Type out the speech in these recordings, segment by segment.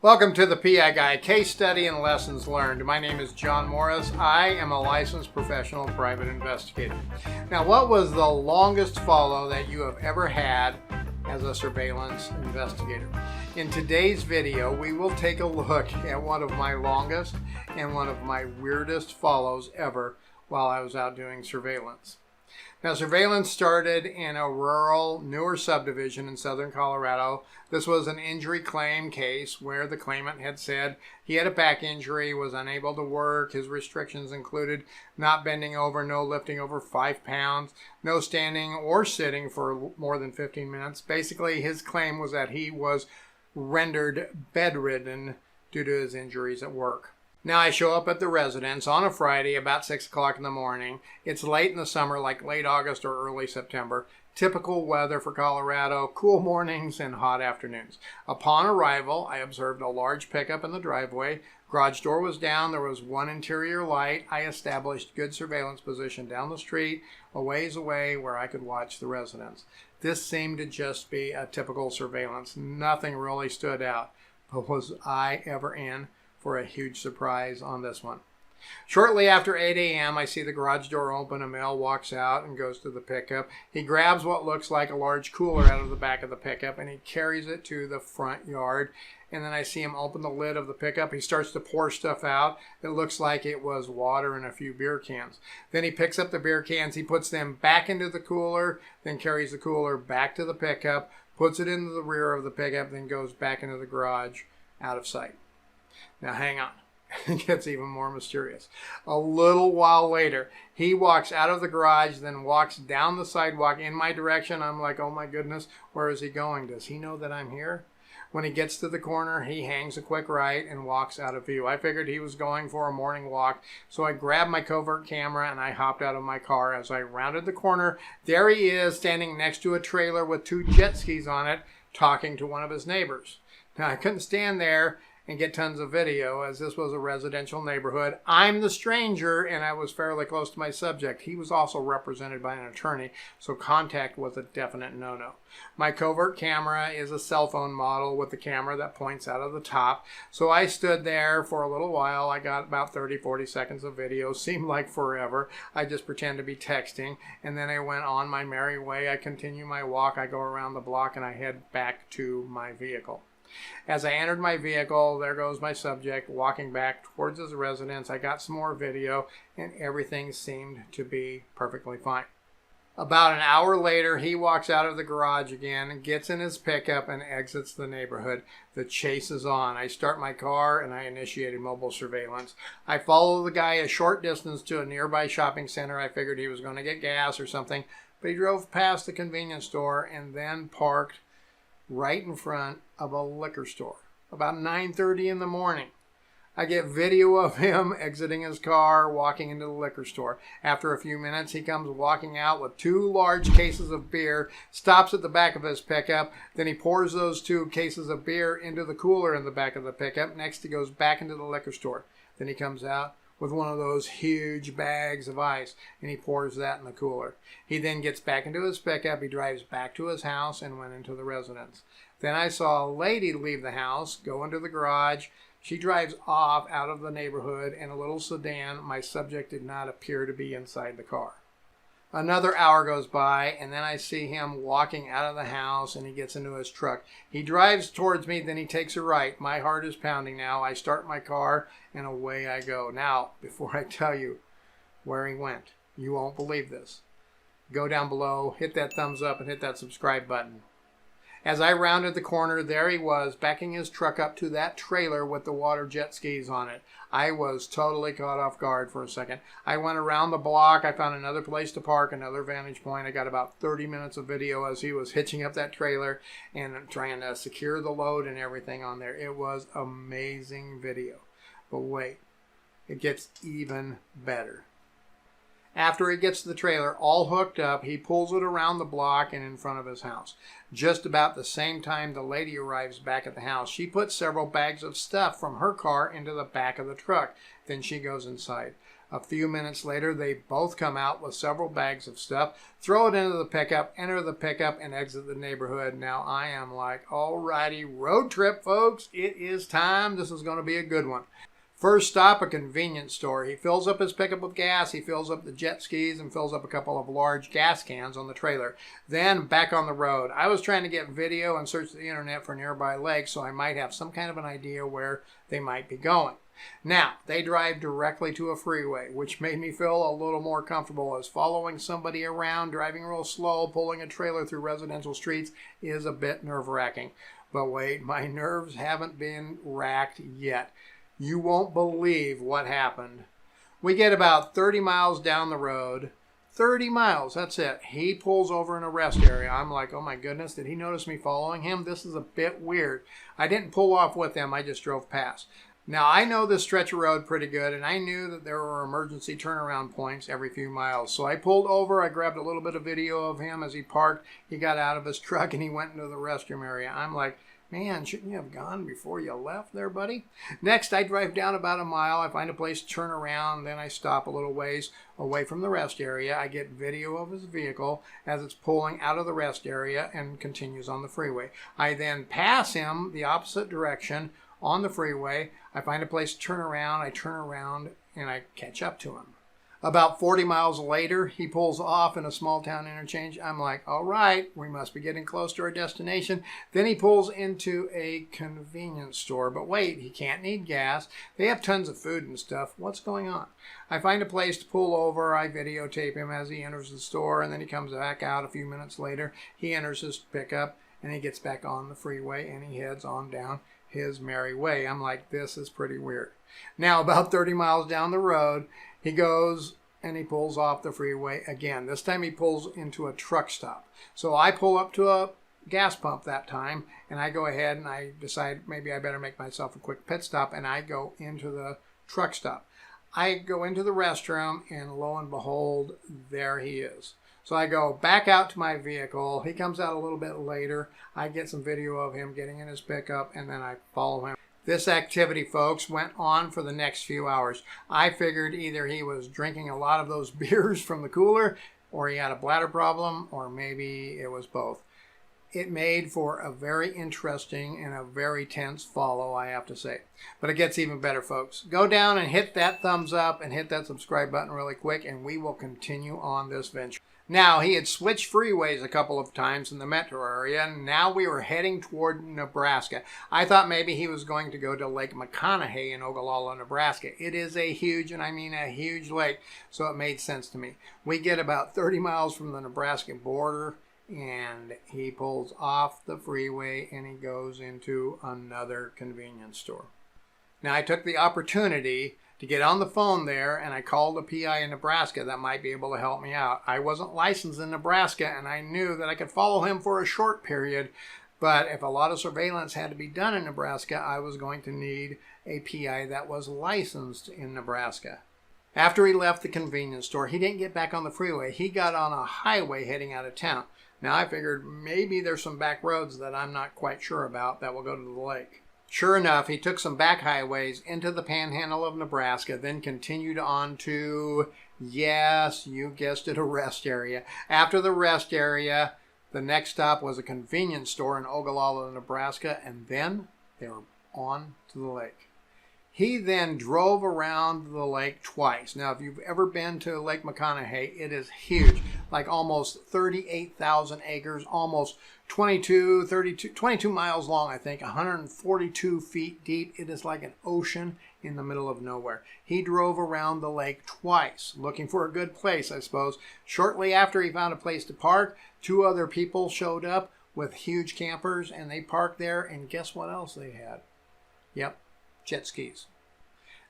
Welcome to the PI Guy Case Study and Lessons Learned. My name is John Morris. I am a licensed professional private investigator. Now, what was the longest follow that you have ever had as a surveillance investigator? In today's video, we will take a look at one of my longest and one of my weirdest follows ever while I was out doing surveillance. Now, surveillance started in a rural, newer subdivision in southern Colorado. This was an injury claim case where the claimant had said he had a back injury, was unable to work. His restrictions included not bending over, no lifting over 5 pounds, no standing or sitting for more than 15 minutes. Basically, his claim was that he was rendered bedridden due to his injuries at work. Now I show up at the residence on a Friday about 6 o'clock in the morning. It's late in the summer, like late August or early September. Typical weather for Colorado, cool mornings and hot afternoons. Upon arrival, I observed a large pickup in the driveway. Garage door was down. There was one interior light. I established good surveillance position down the street, a ways away where I could watch the residence. This seemed to just be a typical surveillance. Nothing really stood out. But was I ever in for a huge surprise on this one? Shortly after 8 a.m., I see the garage door open. A male walks out and goes to the pickup. He grabs what looks like a large cooler out of the back of the pickup and he carries it to the front yard. And then I see him open the lid of the pickup. He starts to pour stuff out. It looks like it was water and a few beer cans. Then he picks up the beer cans. He puts them back into the cooler, then carries the cooler back to the pickup, puts it into the rear of the pickup, then goes back into the garage out of sight. Now hang on, it gets even more mysterious. A little while later, he walks out of the garage, then walks down the sidewalk in my direction. I'm like, oh my goodness, where is he going? Does he know that I'm here? When he gets to the corner, he hangs a quick right and walks out of view. I figured he was going for a morning walk, so I grabbed my covert camera and I hopped out of my car. As I rounded the corner, there he is standing next to a trailer with 2 jet skis on it, talking to one of his neighbors. Now, I couldn't stand there and get tons of video as this was a residential neighborhood. I'm the stranger and I was fairly close to my subject. He was also represented by an attorney, so contact was a definite no-no. My covert camera is a cell phone model with the camera that points out of the top. So I stood there for a little while. I got about 30-40 seconds of video. Seemed like forever. I just pretend to be texting and then I went on my merry way. I continue my walk. I go around the block and I head back to my vehicle. As I entered my vehicle, there goes my subject walking back towards his residence. I got some more video and everything seemed to be perfectly fine. About an hour later, he walks out of the garage again and gets in his pickup and exits the neighborhood. The chase is on. I start my car and I initiated mobile surveillance. I follow the guy a short distance to a nearby shopping center. I figured he was going to get gas or something, but he drove past the convenience store and then parked right in front of a liquor store about 9:30 in the morning. I get video of him exiting his car, walking into the liquor store. After a few minutes, he comes walking out with 2 large cases of beer, stops at the back of his pickup, then he pours those 2 cases of beer into the cooler in the back of the pickup. Next, he goes back into the liquor store. Then he comes out with one of those huge bags of ice, and he pours that in the cooler. He then gets back into his pickup, he drives back to his house, and went into the residence. Then I saw a lady leave the house, go into the garage. She drives off out of the neighborhood in a little sedan. My subject did not appear to be inside the car. Another hour goes by, and then I see him walking out of the house, and he gets into his truck. He drives towards me, then he takes a right. My heart is pounding now. I start my car, and away I go. Now, before I tell you where he went, you won't believe this. Go down below, hit that thumbs up, and hit that subscribe button. As I rounded the corner, there he was, backing his truck up to that trailer with the water jet skis on it. I was totally caught off guard for a second. I went around the block. I found another place to park, another vantage point. I got about 30 minutes of video as he was hitching up that trailer and trying to secure the load and everything on there. It was amazing video. But wait, it gets even better. After he gets the trailer all hooked up, he pulls it around the block and in front of his house. Just about the same time the lady arrives back at the house, she puts several bags of stuff from her car into the back of the truck. Then she goes inside. A few minutes later, they both come out with several bags of stuff, throw it into the pickup, enter the pickup, and exit the neighborhood. Now I am like, alrighty, road trip, folks. It is time. This is going to be a good one. First stop, a convenience store. He fills up his pickup with gas, he fills up the jet skis, and fills up a couple of large gas cans on the trailer. Then back on the road. I was trying to get video and search the internet for nearby lakes, so I might have some kind of an idea where they might be going. Now, they drive directly to a freeway, which made me feel a little more comfortable, as following somebody around, driving real slow, pulling a trailer through residential streets is a bit nerve-wracking. But wait, my nerves haven't been racked yet. You won't believe what happened. We get about 30 miles down the road. 30 miles, that's it. He pulls over in a rest area. I'm like, oh my goodness, did he notice me following him? This is a bit weird. I didn't pull off with him, I just drove past. Now, I know this stretch of road pretty good, and I knew that there were emergency turnaround points every few miles. So I pulled over, I grabbed a little bit of video of him as he parked. He got out of his truck and he went into the restroom area. I'm like, man, shouldn't you have gone before you left there, buddy? Next, I drive down about a mile. I find a place to turn around. Then I stop a little ways away from the rest area. I get video of his vehicle as it's pulling out of the rest area and continues on the freeway. I then pass him the opposite direction on the freeway. I find a place to turn around. I turn around and I catch up to him. About 40 miles later, he pulls off in a small town interchange. I'm like, all right, we must be getting close to our destination. Then he pulls into a convenience store. But wait, he can't need gas. They have tons of food and stuff. What's going on? I find a place to pull over. I videotape him as he enters the store, and then he comes back out a few minutes later. He enters his pickup, and he gets back on the freeway, and he heads on down his merry way. I'm like, this is pretty weird. Now, about 30 miles down the road, he goes and he pulls off the freeway again. This time he pulls into a truck stop. So I pull up to a gas pump that time, and I go ahead and I decide maybe I better make myself a quick pit stop, and I go into the truck stop. I go into the restroom, and lo and behold, there he is. So I go back out to my vehicle. He comes out a little bit later. I get some video of him getting in his pickup, and then I follow him. This activity, folks, went on for the next few hours. I figured either he was drinking a lot of those beers from the cooler, or he had a bladder problem, or maybe it was both. It made for a very interesting and a very tense follow, I have to say. But it gets even better, folks. Go down and hit that thumbs up and hit that subscribe button really quick, and we will continue on this venture. Now, he had switched freeways a couple of times in the metro area, and now we were heading toward Nebraska. I thought maybe he was going to go to Lake McConaughey in Ogallala, Nebraska. It is a huge, and I mean a huge lake, so it made sense to me. We get about 30 miles from the Nebraska border, and he pulls off the freeway, and he goes into another convenience store. Now, I took the opportunity to get on the phone there, and I called a PI in Nebraska that might be able to help me out. I wasn't licensed in Nebraska, and I knew that I could follow him for a short period, but if a lot of surveillance had to be done in Nebraska, I was going to need a PI that was licensed in Nebraska. After he left the convenience store, he didn't get back on the freeway. He got on a highway heading out of town. Now, I figured maybe there's some back roads that I'm not quite sure about that will go to the lake. Sure enough, he took some back highways into the panhandle of Nebraska, then continued on to, yes, you guessed it, a rest area. After the rest area, the next stop was a convenience store in Ogallala, Nebraska, and then they were on to the lake. He then drove around the lake twice. Now, if you've ever been to Lake McConaughey, it is huge, like almost 38,000 acres, almost 22 miles long, I think, 142 feet deep. It is like an ocean in the middle of nowhere. He drove around the lake twice, looking for a good place, I suppose. Shortly after he found a place to park, two other people showed up with huge campers, and they parked there, and guess what else they had? Yep. Jet skis.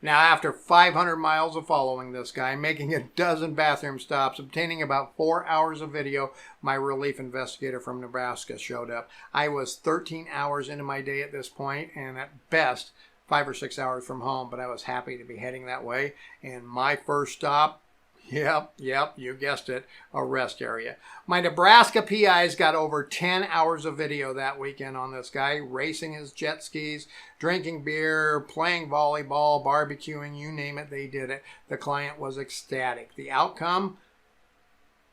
Now, after 500 miles of following this guy, making a dozen bathroom stops, obtaining about 4 hours of video, my relief investigator from Nebraska showed up. I was 13 hours into my day at this point, and at best, 5 or 6 hours from home, but I was happy to be heading that way. And my first stop, Yep, you guessed it, a rest area. My Nebraska PIs got over 10 hours of video that weekend on this guy, racing his jet skis, drinking beer, playing volleyball, barbecuing, you name it, they did it. The client was ecstatic. The outcome,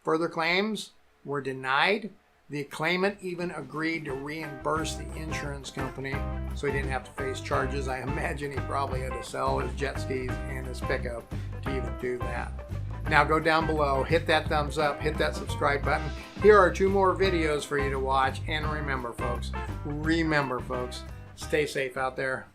further claims were denied. The claimant even agreed to reimburse the insurance company so he didn't have to face charges. I imagine he probably had to sell his jet skis and his pickup to even do that. Now go down below, hit that thumbs up, hit that subscribe button. Here are 2 more videos for you to watch. And remember folks, stay safe out there.